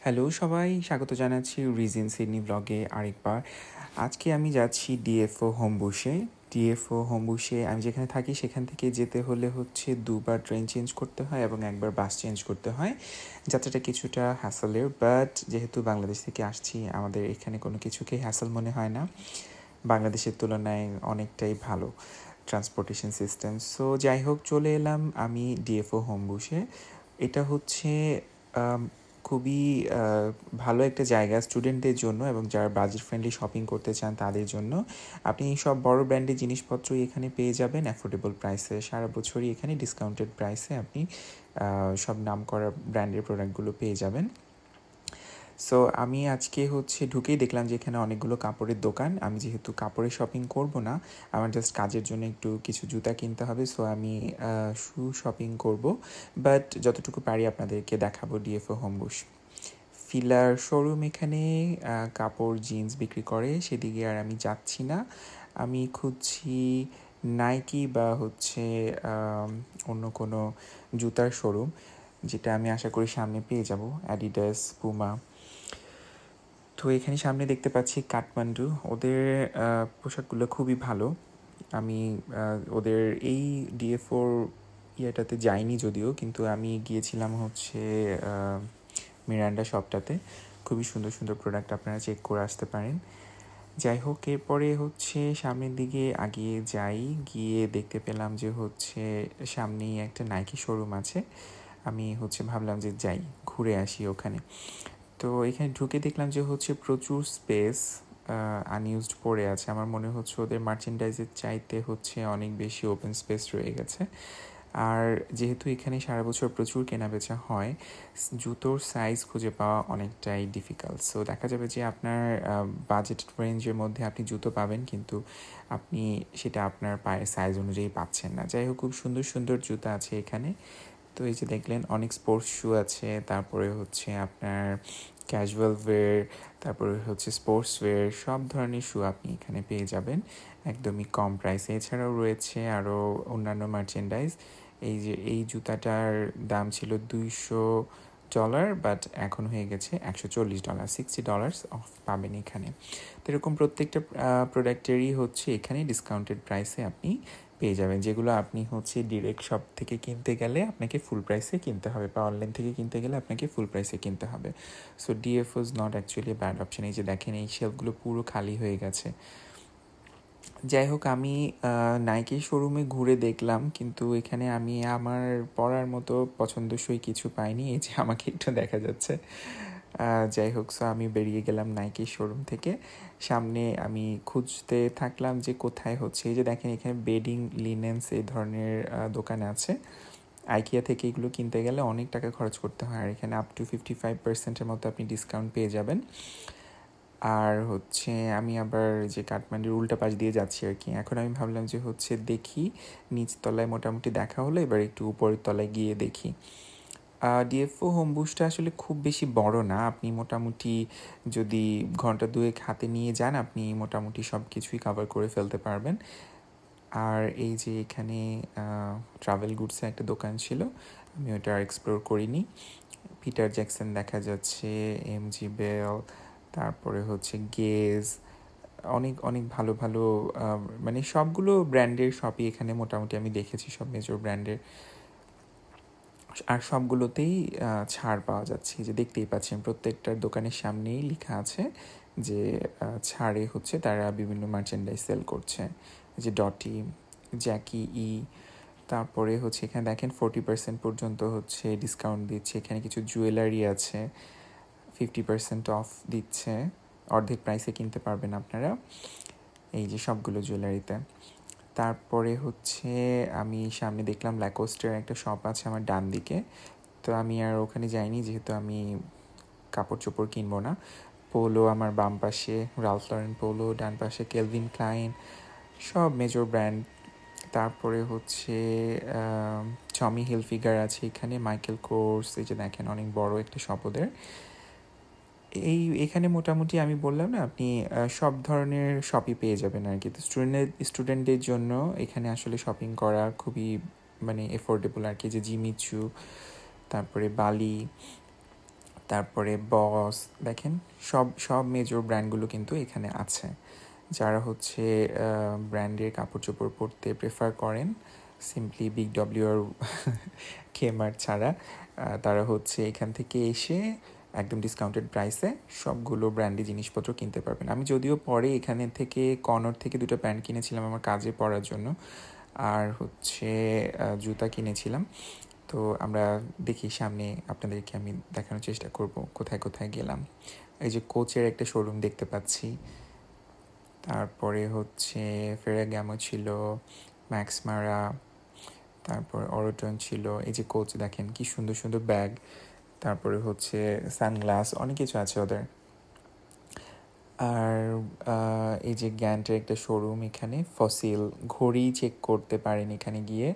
Hello সবাই, স্বাগত জানাচ্ছি রিজন সিডনি ব্লগে আরেকবার। আজকে আমি যাচ্ছি ডিএফও হোমবুশে। ডিএফও হোমবুশে আমি যেখানে থাকি সেখান থেকে যেতে হলে হচ্ছে দুবার ট্রেন চেঞ্জ করতে হয় এবং একবার বাস চেঞ্জ করতে হয়। যাত্রাটা কিছুটা হ্যাসেলের, বাট যেহেতু বাংলাদেশ থেকে আসছি আমাদের এখানে কোনো কিছুকেই হ্যাসেল মনে হয় না। বাংলাদেশের তুলনায় অনেকটাই ভালো ট্রান্সপোর্টেশন সিস্টেম। সো যাই হোক, চলে এলাম আমি ডিএফও হোমবুশে। এটা হচ্ছে খুবই ভালো একটা জায়গা স্টুডেন্টদের জন্য এবং যারা বাজেট ফ্রেন্ডলি শপিং করতে চান তাদের জন্য। আপনি সব বড় ব্র্যান্ডের জিনিসপত্রই এখানে পেয়ে যাবেন অ্যাফোর্ডেবল প্রাইসে। সারা বছরই এখানে ডিসকাউন্টেড প্রাইসে আপনি সব নামকরা ব্র্যান্ডের প্রোডাক্টগুলো পেয়ে যাবেন। সো আমি আজকে হচ্ছে ঢুকেই দেখলাম যে এখানে অনেকগুলো কাপড়ের দোকান। আমি যেহেতু কাপড়ের শপিং করব না, আমার জাস্ট কাজের জন্য একটু কিছু জুতা কিনতে হবে, সো আমি শু শপিং করব। বাট যতটুকু পারি আপনাদেরকে দেখাবো ডিএফও হোমবুশ। ফিলার শোরুম এখানে কাপড় জিন্স বিক্রি করে, সেদিকে আর আমি যাচ্ছি না। আমি খুঁজছি নাইকি বা হচ্ছে অন্য কোনো জুতার শোরুম, যেটা আমি আশা করি সামনে পেয়ে যাব, অ্যাডিডাস, পুমা। তো এখানে সামনে দেখতে পাচ্ছি কাঠমান্ডু। ওদের পোশাকগুলো খুবই ভালো। আমি ওদের এই ডিএফওর ইয়েটাতে যাইনি যদিও, কিন্তু আমি গিয়েছিলাম হচ্ছে মিরান্ডা শপটাতে। খুবই সুন্দর সুন্দর প্রোডাক্ট আপনারা চেক করে আসতে পারেন। যাই হোক, এরপরে হচ্ছে সামনের দিকে আগিয়ে যাই, গিয়ে দেখতে পেলাম যে হচ্ছে সামনেই একটা নাইকি শোরুম আছে। আমি হচ্ছে ভাবলাম যে যাই ঘুরে আসি ওখানে। তো এখানে ঢুকে দেখলাম যে হচ্ছে প্রচুর স্পেস আনইউজড পড়ে আছে। আমার মনে হচ্ছে ওদের মার্চেন্ডাইজের চাইতে হচ্ছে অনেক বেশি ওপেন স্পেস রয়ে গেছে। আর যেহেতু এখানে সারা বছর প্রচুর কেনাবেচা হয়, জুতোর সাইজ খুঁজে পাওয়া অনেকটাই ডিফিকাল্ট। সো দেখা যাবে যে আপনার বাজেট রেঞ্জের মধ্যে আপনি জুতো পাবেন, কিন্তু আপনি সেটা আপনার পায়ের সাইজ অনুযায়ী পাচ্ছেন না। যাই হোক, খুব সুন্দর সুন্দর জুতো আছে এখানে। তো এই যে দেখলেন অনেক স্পোর্টস শু আছে, তারপরে হচ্ছে আপনার ক্যাজুয়াল ওয়্যার, তারপরে হচ্ছে স্পোর্টস ওয়্যার, সব ধরনের শু আপনি এখানে পেয়ে যাবেন একদমই কম প্রাইসে। এছাড়াও রয়েছে আরও অন্যান্য মার্চেন্ডাইজ। এই যে এই জুতাটার দাম ছিল $200, বাট এখন হয়ে গেছে $140, $60 অফ পাবেন এখানে। তো এরকম প্রত্যেকটা প্রোডাক্টেরই হচ্ছে এখানে ডিসকাউন্টেড প্রাইসে আপনি পেয়ে যাবেন, যেগুলো আপনি হচ্ছে ডিরেক্ট শপ থেকে কিনতে গেলে আপনাকে ফুল প্রাইসে কিনতে হবে, বা অনলাইন থেকে কিনতে গেলে আপনাকে ফুল প্রাইসে কিনতে হবে। So DFO is not actually bad option. এই যে দেখেন এই শেলফগুলো পুরো খালি হয়ে গেছে। যাই হোক, আমি নাইকি শোরুমে ঘুরে দেখলাম, কিন্তু এখানে আমি আমার পরার মতো পছন্দসই কিছু পাইনি। এই যে আমাকে একটু দেখা যাচ্ছে। যাই হোক, সো আমি বেরিয়ে গেলাম নাইকি শোরুম থেকে। সামনে আমি খুঁজতে থাকলাম যে কোথায় হচ্ছে, এই যে দেখেন এখানে বেডিং, লিনেন্স এই ধরনের দোকান আছে। আইকিয়া থেকে এগুলো কিনতে গেলে অনেক টাকা খরচ করতে হয়, আর এখানে আপ টু 55%-এর মতো আপনি ডিসকাউন্ট পেয়ে যাবেন। আর হচ্ছে আমি আবার যে কাঠমান্ডুর উল্টা পাশ দিয়ে যাচ্ছি আর কি। এখন আমি ভাবলাম যে হচ্ছে দেখি, নিচ তলায় মোটামুটি দেখা হলো, এবার একটু উপরের তলায় গিয়ে দেখি। ডিএফও হোমবুশটা আসলে খুব বেশি বড় না। আপনি মোটামুটি যদি ঘন্টা দুয়েক হাতে নিয়ে যান, আপনি মোটামুটি সব কিছুই কভার করে ফেলতে পারবেন। আর এই যে এখানে ট্রাভেল গুডসের একটা দোকান ছিল, আমি ওটা আর এক্সপ্লোর করিনি। পিটার জ্যাকসন দেখা যাচ্ছে, এমজি বেল, তারপরে হচ্ছে গেজ, অনেক অনেক ভালো ভালো মানে সবগুলো ব্র্যান্ডের শপই এখানে মোটামুটি আমি দেখেছি, সব মেজর ব্র্যান্ডের। আর সবগুলোতেই ছাড় পাওয়া যাচ্ছে, যে দেখতেই পাচ্ছেন প্রত্যেকটার দোকানের সামনেই লেখা আছে যে ছাড়ে হচ্ছে তারা বিভিন্ন মার্চেন্ডাইজ সেল করছে। যে ডটি, জ্যাকি ই, তারপরে হচ্ছে এখানে দেখেন 40% পর্যন্ত হচ্ছে ডিসকাউন্ট দিচ্ছে। এখানে কিছু জুয়েলারি আছে, 50% অফ দিচ্ছে, অর্ধেক প্রাইসে কিনতে পারবেন আপনারা এই যে সবগুলো জুয়েলারিতে। তারপরে হচ্ছে আমি সামনে দেখলাম ল্যাকোস্টের একটা শপ আছে আমার ডান দিকে। তো আমি আর ওখানে যাইনি, যেহেতু আমি কাপড় চোপড় কিনবো না। পোলো আমার বাম পাশে, রালফ লরেন পোলো, ডান পাশে কেলভিন ক্লাইন, সব মেজর ব্র্যান্ড। তারপরে হচ্ছে টমি হিলফিগার আছে এখানে, মাইকেল কোর্স, এই যে দেখেন অনেক বড় একটা শপ ওদের। এখানে মোটামুটি আমি বললাম না, আপনি সব ধরনের শপই পেয়ে যাবেন আর কি। তো স্টুডেন্টদের জন্য এখানে আসলে শপিং করা খুবই মানে এফোর্ডেবল আর কি। যে জিমিচু, তারপরে বালি, তারপরে বস, দেখেন সব সব মেজর ব্র্যান্ডগুলো কিন্তু এখানে আছে। যারা হচ্ছে ব্র্যান্ডের কাপড় চোপড় পরতে প্রেফার করেন সিম্পলি বিগ ডব্লিউ আর কেমার্ট ছাড়া, তারা হচ্ছে এখান থেকে এসে একদম ডিসকাউন্টেড প্রাইসে সবগুলো ব্র্যান্ডি জিনিসপত্র কিনতে পারবেন। আমি যদিও পরে এখানে থেকে কর্নার থেকে দুটো প্যান্ট কিনেছিলাম আমার কাজে পরার জন্য, আর হচ্ছে জুতা কিনেছিলাম। তো আমরা দেখি সামনে আপনাদেরকে আমি দেখানোর চেষ্টা করব কোথায় কোথায় গেলাম। এই যে কোচের একটা শোরুম দেখতে পাচ্ছি, তারপরে হচ্ছে ফেরাগামো ছিল, ম্যাক্স মারা, তারপর অরটন ছিল। এই যে কোচ দেখেন কি সুন্দর সুন্দর ব্যাগ, তারপরে হচ্ছে সানগ্লাস, অনেক কিছু আছে ওদের। আর এই যে গ্যান্টের একটা শোরুম, এখানে ফসিল ঘড়ি চেক করতে পারেন এখানে গিয়ে।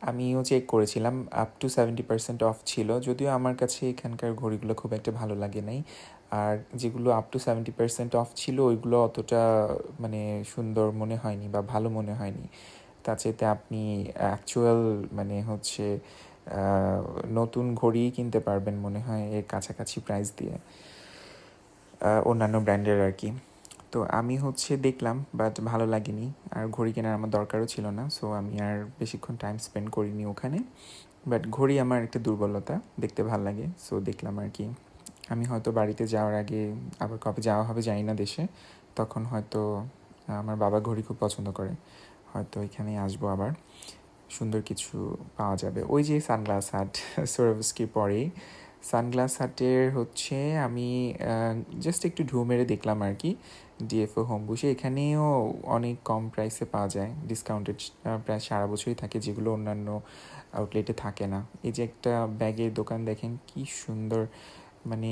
আমিও চেক করেছিলাম, আপ টু 70% অফ ছিল, যদিও আমার কাছে এখানকার ঘড়িগুলো খুব একটা ভালো লাগে নাই। আর যেগুলো আপ টু 70% অফ ছিল ওইগুলো অতটা মানে সুন্দর মনে হয়নি বা ভালো মনে হয়নি। তার চাইতে আপনি অ্যাকচুয়াল মানে হচ্ছে নতুন ঘড়ি কিনতে পারবেন মনে হয় এর কাছাকাছি প্রাইস দিয়ে, অন্যান্য ব্র্যান্ডের আর কি। তো আমি হচ্ছে দেখলাম, বাট ভালো লাগেনি, আর ঘড়ি কেনার আমার দরকারও ছিল না, সো আমি আর বেশিক্ষণ টাইম স্পেন্ড করিনি ওখানে। বাট ঘড়ি আমার একটা দুর্বলতা, দেখতে ভালো লাগে, সো দেখলাম আর কি। আমি হয়তো বাড়িতে যাওয়ার আগে, আবার কবে যাওয়া হবে জানি না দেশে, তখন হয়তো আমার বাবা ঘড়ি খুব পছন্দ করে, হয়তো এখানেই আসবো আবার, সুন্দর কিছু পাওয়া যাবে। ওই যে সানগ্লাস হাট সোরোভস্কির পরেই সানগ্লাস হাটের হচ্ছে আমি জাস্ট একটু ঢু মেরে দেখলাম আর কি। ডিএফও হোমবুশে এখানেও অনেক কম প্রাইসে পাওয়া যায়, ডিসকাউন্টেড প্রায় সারা বছরই থাকে, যেগুলো অন্যান্য আউটলেটে থাকে না। এই যে একটা ব্যাগের দোকান দেখেন কি সুন্দর, মানে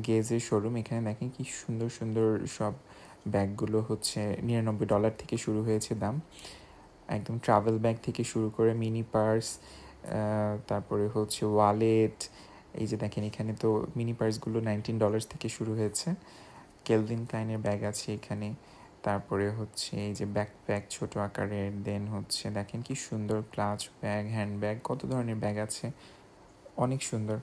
গেজের শোরুম, এখানে দেখেন কি সুন্দর সুন্দর সব ব্যাগগুলো হচ্ছে $99 থেকে শুরু হয়েছে দাম, একদম ট্রাভেল ব্যাগ থেকে শুরু করে মিনি পার্স, তারপরে হচ্ছে ওয়ালেট। এই যে দেখেন এখানে তো মিনি পার্সগুলো $19 থেকে শুরু হয়েছে। কেলভিন ক্লাইনের ব্যাগ আছে এখানে, তারপরে হচ্ছে এই যে ব্যাকপ্যাক ছোট আকারের, দেন হচ্ছে দেখেন কি সুন্দর ক্লাচ ব্যাগ, হ্যান্ড ব্যাগ, কত ধরনের ব্যাগ আছে, অনেক সুন্দর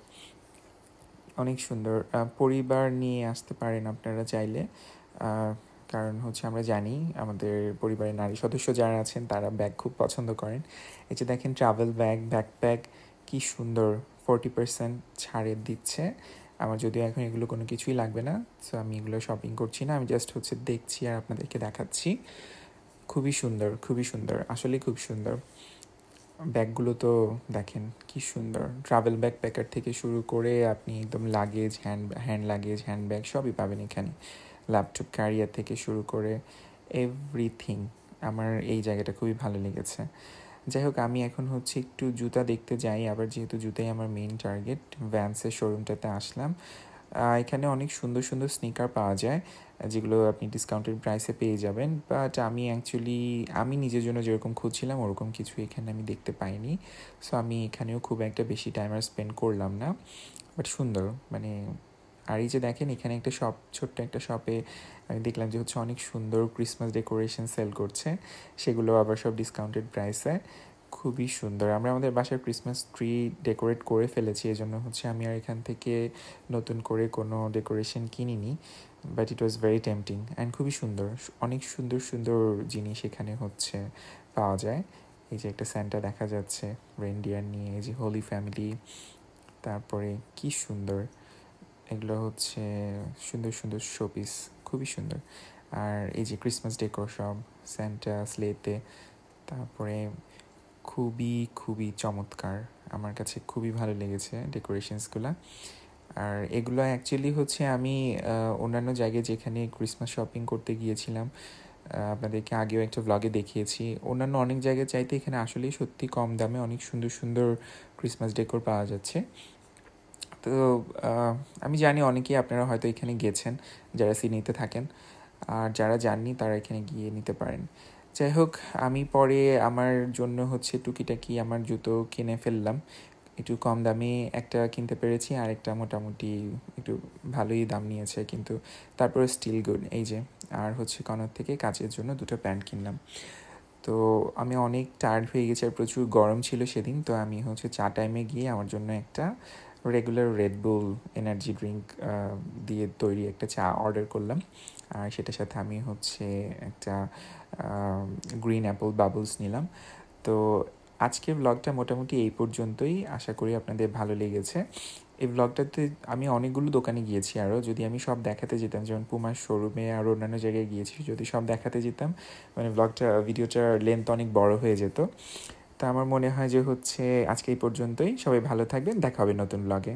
অনেক সুন্দর। পরিবার নিয়ে আসতে পারেন আপনারা চাইলে, কারণ হচ্ছে আমরা জানি আমাদের পরিবারের নারী সদস্য যারা আছেন তারা ব্যাগ খুব পছন্দ করেন। এই যে দেখেন ট্রাভেল ব্যাগ, ব্যাকপ্যাক, কি সুন্দর 40% ছাড়ে দিচ্ছে। আমার যদিও এখন এগুলো কোনো কিছুই লাগবে না, সো আমি এগুলো শপিং করছি না, আমি জাস্ট হচ্ছে দেখছি আর আপনাদেরকে দেখাচ্ছি। খুবই সুন্দর, খুবই সুন্দর, আসলে খুব সুন্দর ব্যাগগুলো। তো দেখেন কি সুন্দর, ট্রাভেল ব্যাগ প্যাকার থেকে শুরু করে আপনি একদম luggage, hand luggage, hand bag সবই পাবেন এখানে, ল্যাপটপ ক্যারিয়ার থেকে শুরু করে এভরিথিং। আমার এই জায়গাটা খুবই ভালো লেগেছে। যাই হোক, আমি এখন হচ্ছে একটু জুতা দেখতে যাই, আবার যেহেতু জুতাই আমার মেইন টার্গেট, ভ্যান্সের শোরুমটাতে আসলাম। এখানে অনেক সুন্দর সুন্দর স্নিকার পাওয়া যায়, যেগুলো আপনি ডিসকাউন্টেড প্রাইসে পেয়ে যাবেন। বাট আমি নিজের জন্য যেরকম খুঁজছিলাম ওরকম কিছু এখানে আমি দেখতে পাইনি, সো আমি এখানেও খুব একটা বেশি টাইম আর স্পেন্ড করলাম না। বাট সুন্দর, মানে আর এই যে দেখেন এখানে একটা শপ, ছোট্ট একটা শপে আমি দেখলাম যে হচ্ছে অনেক সুন্দর ক্রিসমাস ডেকোরেশন সেল করছে, সেগুলো আবার সব ডিসকাউন্টেড প্রাইসে, খুবই সুন্দর। আমরা আমাদের বাসার ক্রিসমাস ট্রি ডেকোরেট করে ফেলেছি, এই জন্য হচ্ছে আমি আর এখান থেকে নতুন করে কোনো ডেকোরেশন কিনিনি, but it was very tempting and খুবই সুন্দর। অনেক সুন্দর সুন্দর জিনিস এখানে হচ্ছে পাওয়া যায়। এই যে একটা স্যান্টা দেখা যাচ্ছে রেনডিয়ার নিয়ে, এই যে হোলি ফ্যামিলি, তারপরে কি সুন্দর, এগুলো হচ্ছে সুন্দর সুন্দর শোপিস, খুবই সুন্দর। আর এই যে ক্রিসমাস ডেকোর সব স্যান্টা স্লেতে, তারপরে খুবই খুবই চমৎকার, আমার কাছে খুবই ভালো লেগেছে ডেকোরেশনসগুলো। আর এগুলো অ্যাকচুয়ালি হচ্ছে আমি অন্যান্য জায়গায় যেখানে ক্রিসমাস শপিং করতে গিয়েছিলাম, আপনাদেরকে আগেও একটা ব্লগে দেখিয়েছি, অন্যান্য অনেক জায়গায় চাইতে এখানে আসলেই সত্যি কম দামে অনেক সুন্দর সুন্দর ক্রিসমাস ডেকোর পাওয়া যাচ্ছে। তো আমি জানি অনেকেই আপনারা হয়তো এখানে গেছেন যারা সিডনিতে থাকেন, আর যারা যাননি তারা এখানে গিয়ে নিতে পারেন। যাই হোক, আমি পরে আমার জন্য হচ্ছে টুকিটাকি আমার জুতো কিনে ফেললাম, একটু কম দামে একটা কিনতে পেরেছি, আর একটা মোটামুটি একটু ভালোই দাম নিয়েছে, কিন্তু তারপরে স্টিল গুড। এই যে আর হচ্ছে কর্নার থেকে কাচের জন্য দুটো প্যান্ট কিনলাম। তো আমি অনেক টায়ার্ড হয়ে গেছি আর প্রচুর গরম ছিল সেদিন, তো আমি হচ্ছে চা টাইমে গিয়ে আমার জন্য একটা রেগুলার রেড বুল এনার্জি ড্রিঙ্ক দিয়ে তৈরি একটা চা অর্ডার করলাম। আর সেটার সাথে আমি হচ্ছে একটা গ্রিন অ্যাপল বাবলস নিলাম। তো আজকের ব্লগটা মোটামুটি এই পর্যন্তই। আশা করি আপনাদের ভালো লেগেছে। এই ব্লগটাতে আমি অনেকগুলো দোকানে গিয়েছি আরও। যদি আমি সব দেখাতে যেতাম, যেমন পুমার শোরুমে আর অন্যান্য জায়গায় গিয়েছি, যদি সব দেখাতে যেতাম মানে ভিডিওটার লেন্থ অনেক বড় হয়ে যেত। তা আমার মনে হয় যে হচ্ছে আজকে এই পর্যন্তই। সবাই ভালো থাকবেন, দেখা হবে নতুন ব্লগে।